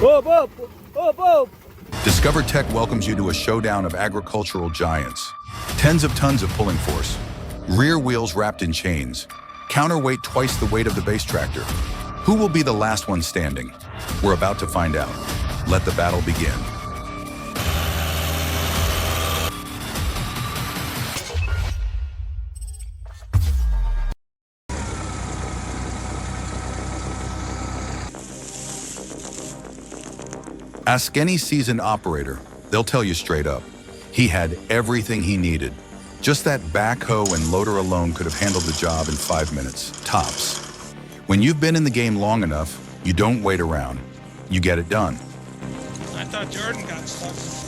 Up, up, up, up. DiscoverTech welcomes you to a showdown of agricultural giants. Tens of tons of pulling force, rear wheels wrapped in chains, counterweight twice the weight of the base tractor. Who will be the last one standing? We're about to find out. Let the battle begin. Ask any seasoned operator, they'll tell you straight up. He had everything he needed. Just that backhoe and loader alone could have handled the job in 5 minutes, tops. When you've been in the game long enough, you don't wait around. You get it done. I thought Jordan got stuck.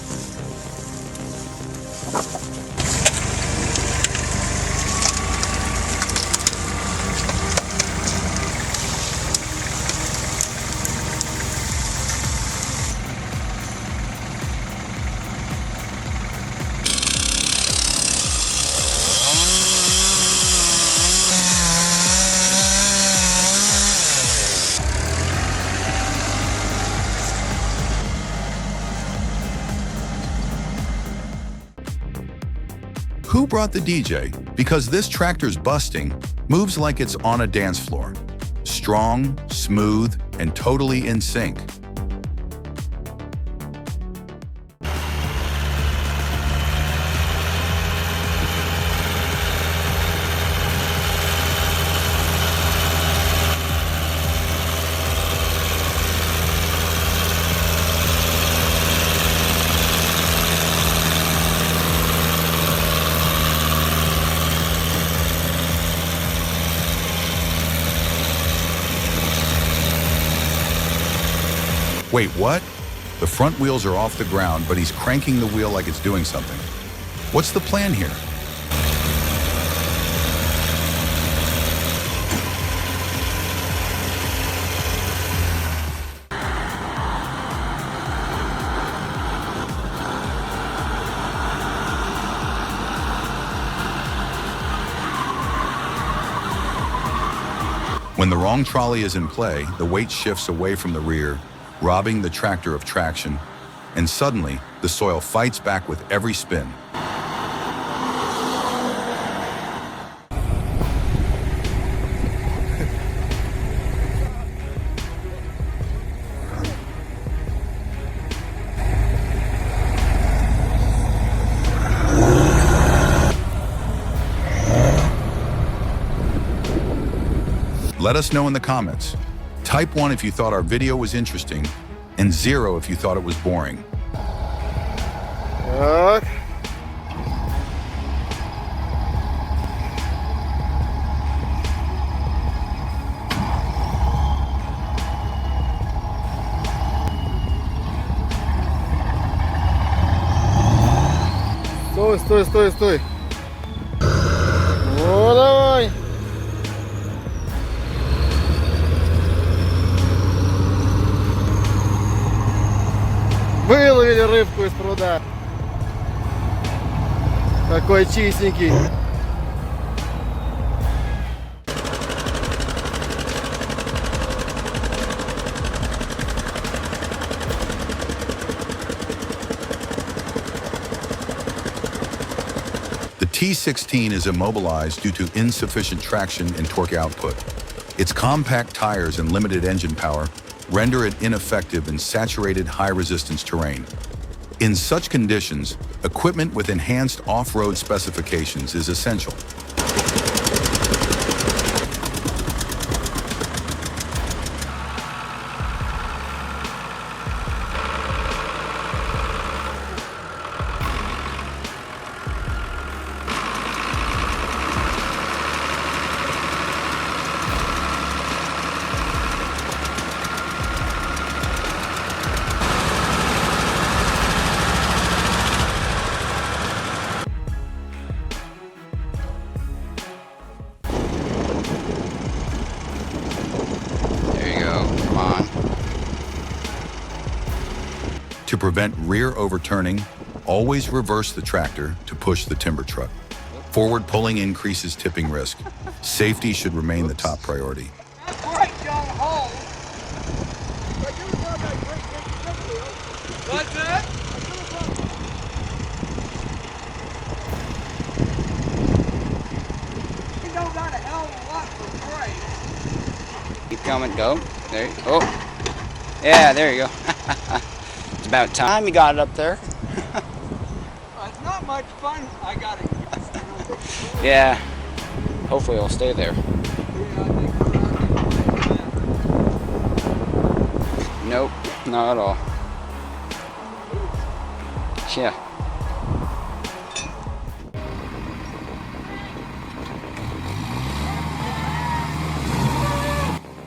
Who brought the DJ? Because this tractor's busting, moves like it's on a dance floor. Strong, smooth, and totally in sync. Wait, what? The front wheels are off the ground, but he's cranking the wheel like it's doing something. What's the plan here? When the wrong trolley is in play, the weight shifts away from the rear, robbing the tractor of traction, and suddenly the soil fights back with every spin. Let us know in the comments. Type 1 if you thought our video was interesting, and 0 if you thought it was boring. Стой, стой, стой, стой. О, давай. Выловили рыбку из пруда. Такой чистенький. The T16 is immobilized due to insufficient traction and torque output. Its compact tires and limited engine power render it ineffective in saturated high-resistance terrain. In such conditions, equipment with enhanced off-road specifications is essential. To prevent rear overturning, always reverse the tractor to push the timber truck. Forward pulling increases tipping risk. Safety should remain the top priority. That's right, John Hall. But you were talking about great What's that? You don't got a hell of a lot for price. Keep coming, go. There you go. Oh. Yeah, there you go. It's about time you got it up there. It's not much fun. I got it. Yeah. Hopefully it'll stay there. Nope, not at all. Yeah.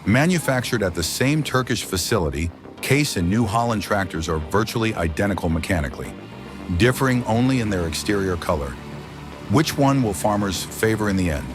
Manufactured at the same Turkish facility, Case and New Holland tractors are virtually identical mechanically, differing only in their exterior color. Which one will farmers favor in the end?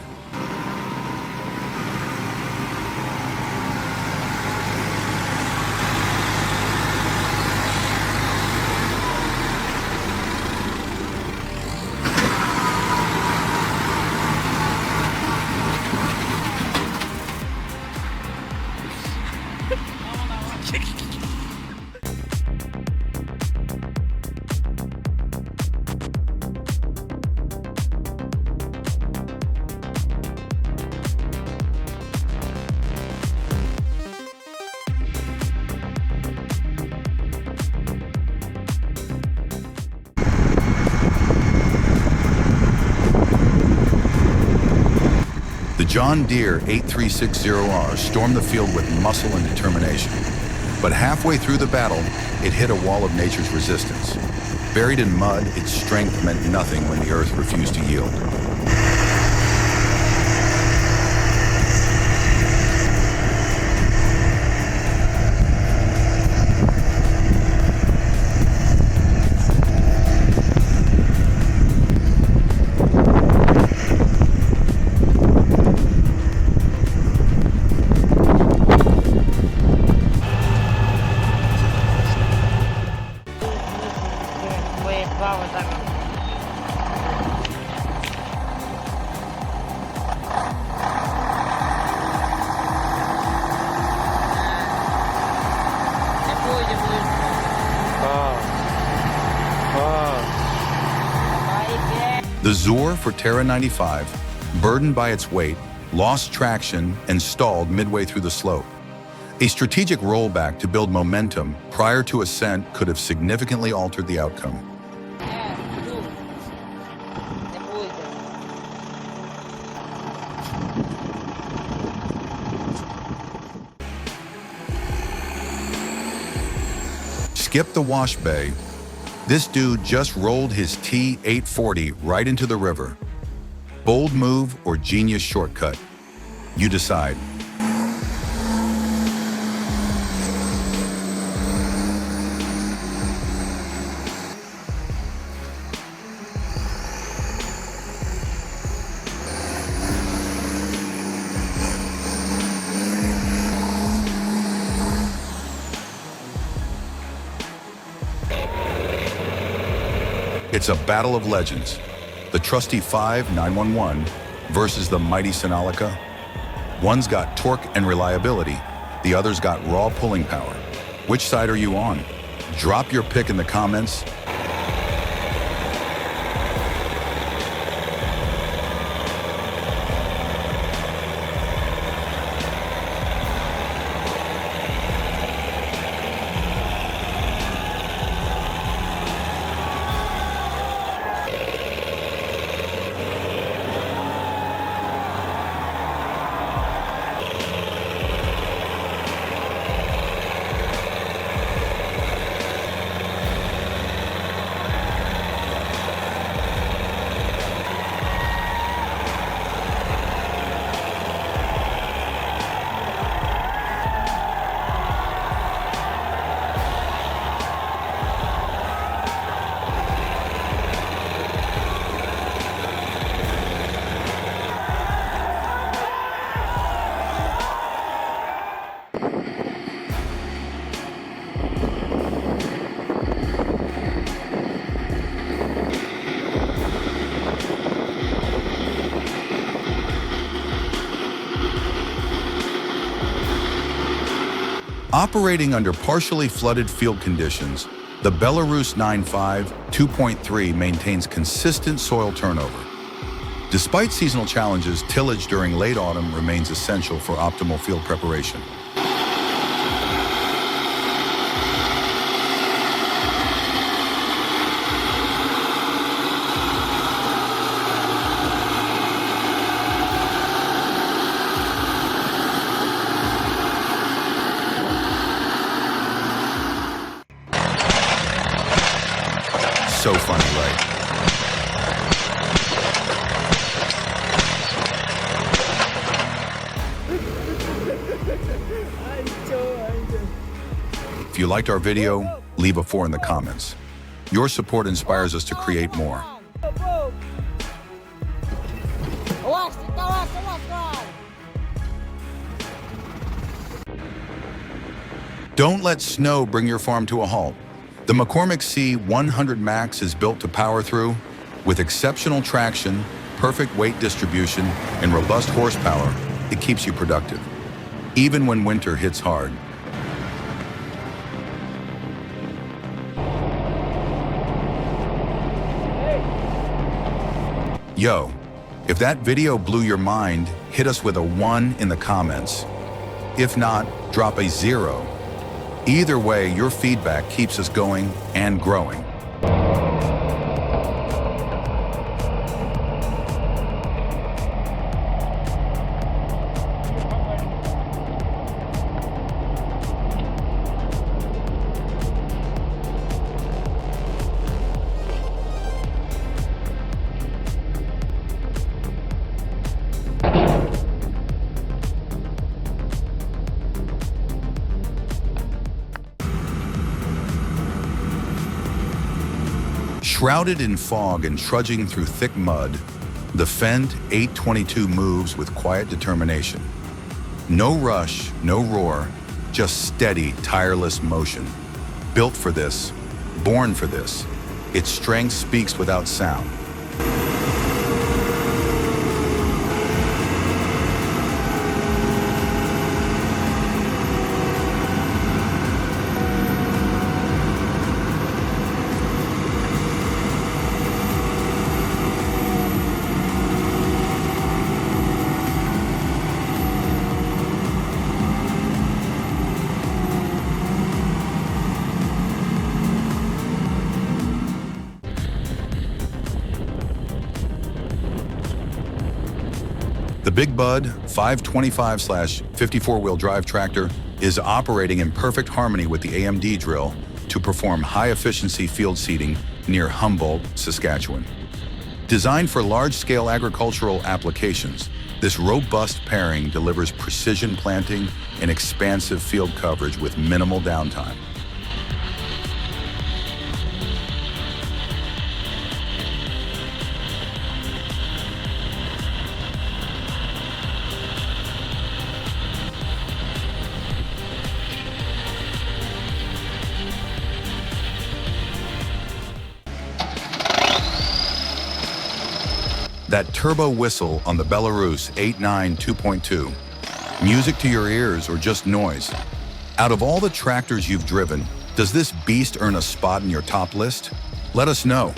The John Deere 8360R stormed the field with muscle and determination. But halfway through the battle, it hit a wall of nature's resistance. Buried in mud, its strength meant nothing when the earth refused to yield. The Zor for Terra 95, burdened by its weight, lost traction and stalled midway through the slope. A strategic rollback to build momentum prior to ascent could have significantly altered the outcome. Skip the wash bay. This dude just rolled his T840 right into the river. Bold move or genius shortcut? You decide. It's a battle of legends. The trusty 5911 versus the mighty Sinalica. One's got torque and reliability, the other's got raw pulling power. Which side are you on? Drop your pick in the comments. Operating under partially flooded field conditions, The Belarus 9.5 2.3 maintains consistent soil turnover. Despite seasonal challenges, tillage during late autumn remains essential for optimal field preparation. So funny, right? If you liked our video, leave a 4 in the comments. Your support inspires us to create more. Don't let snow bring your farm to a halt. The McCormick C100 Max is built to power through. With exceptional traction, perfect weight distribution, and robust horsepower, it keeps you productive, even when winter hits hard. Yo, if that video blew your mind, hit us with a 1 in the comments. If not, drop a 0. Either way, your feedback keeps us going and growing. Shrouded in fog and trudging through thick mud, the Fendt 822 moves with quiet determination. No rush, no roar, just steady, tireless motion. Built for this, born for this. Its strength speaks without sound. The Big Bud 525/54-wheel drive tractor is operating in perfect harmony with the AMD drill to perform high-efficiency field seeding near Humboldt, Saskatchewan. Designed for large-scale agricultural applications, this robust pairing delivers precision planting and expansive field coverage with minimal downtime. That turbo whistle on the Belarus 8.9 2.2. Music to your ears or just noise? Out of all the tractors you've driven, does this beast earn a spot in your top list? Let us know.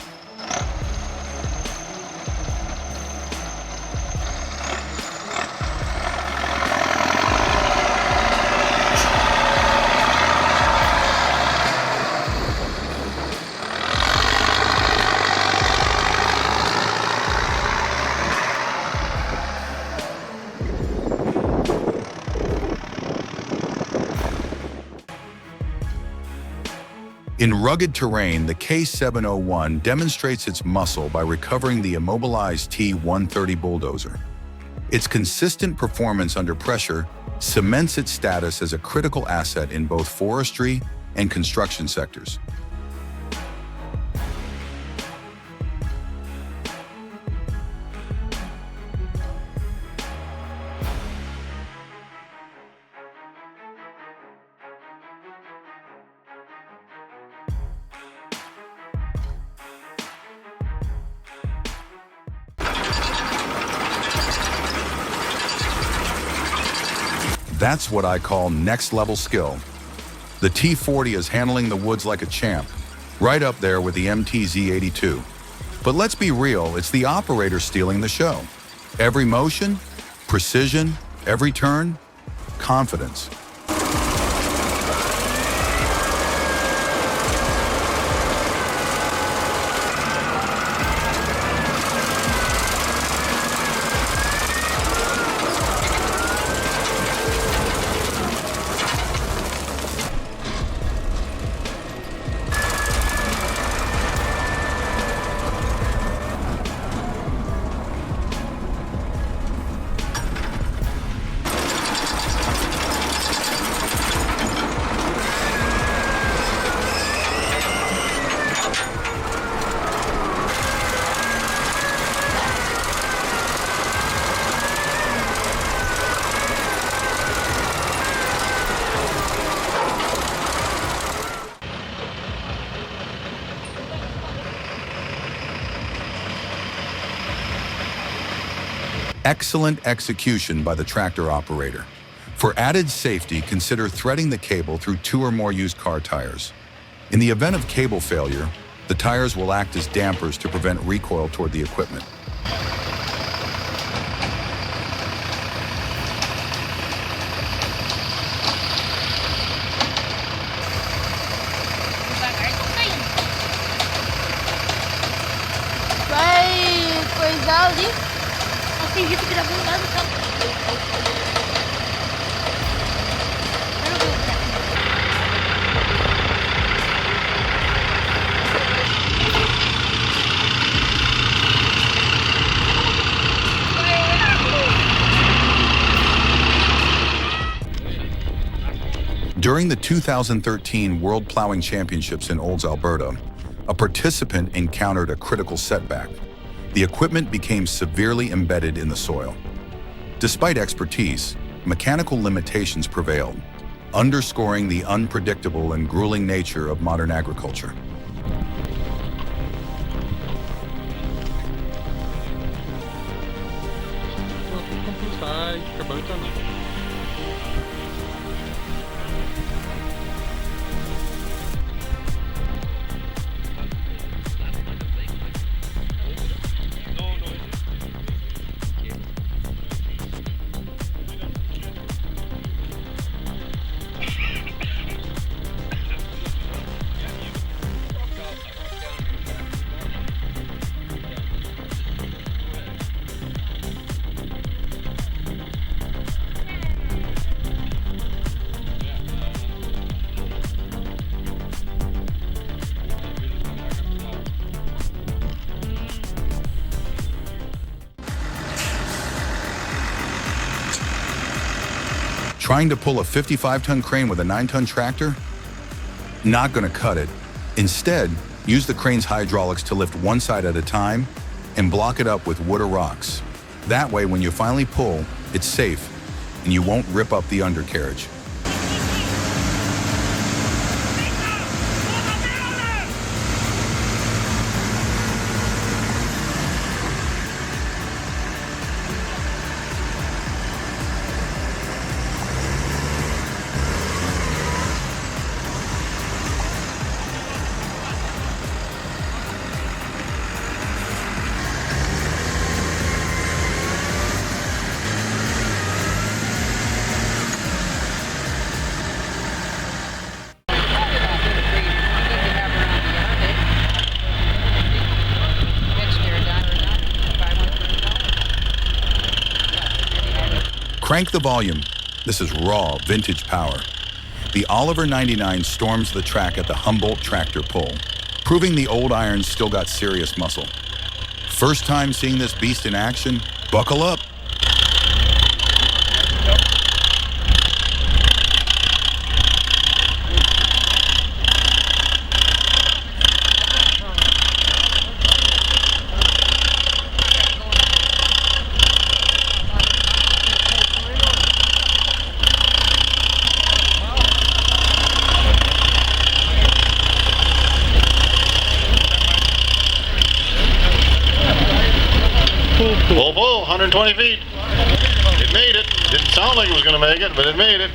In rugged terrain, the K701 demonstrates its muscle by recovering the immobilized T130 bulldozer. Its consistent performance under pressure cements its status as a critical asset in both forestry and construction sectors. That's what I call next level skill. The T40 is handling the woods like a champ, right up there with the MTZ-82. But let's be real, it's the operator stealing the show. Every motion, precision, every turn, confidence. Excellent execution by the tractor operator. For added safety, consider threading the cable through 2 or more used car tires. In the event of cable failure, the tires will act as dampers to prevent recoil toward the equipment. Vai coisar ali. Acredito que gravou nada, tá? During the 2013 World Plowing Championships in Olds, Alberta, a participant encountered a critical setback. The equipment became severely embedded in the soil. Despite expertise, mechanical limitations prevailed, underscoring the unpredictable and grueling nature of modern agriculture. Trying to pull a 55-ton crane with a 9-ton tractor? Not gonna cut it. Instead, use the crane's hydraulics to lift one side at a time and block it up with wood or rocks. That way, when you finally pull, it's safe and you won't rip up the undercarriage. Crank the volume. This is raw, vintage power. The Oliver 99 storms the track at the Humboldt tractor pull, proving the old irons still got serious muscle. First time seeing this beast in action? Buckle up. Full, 120 feet. It made it. Didn't sound like it was going to make it, but it made it.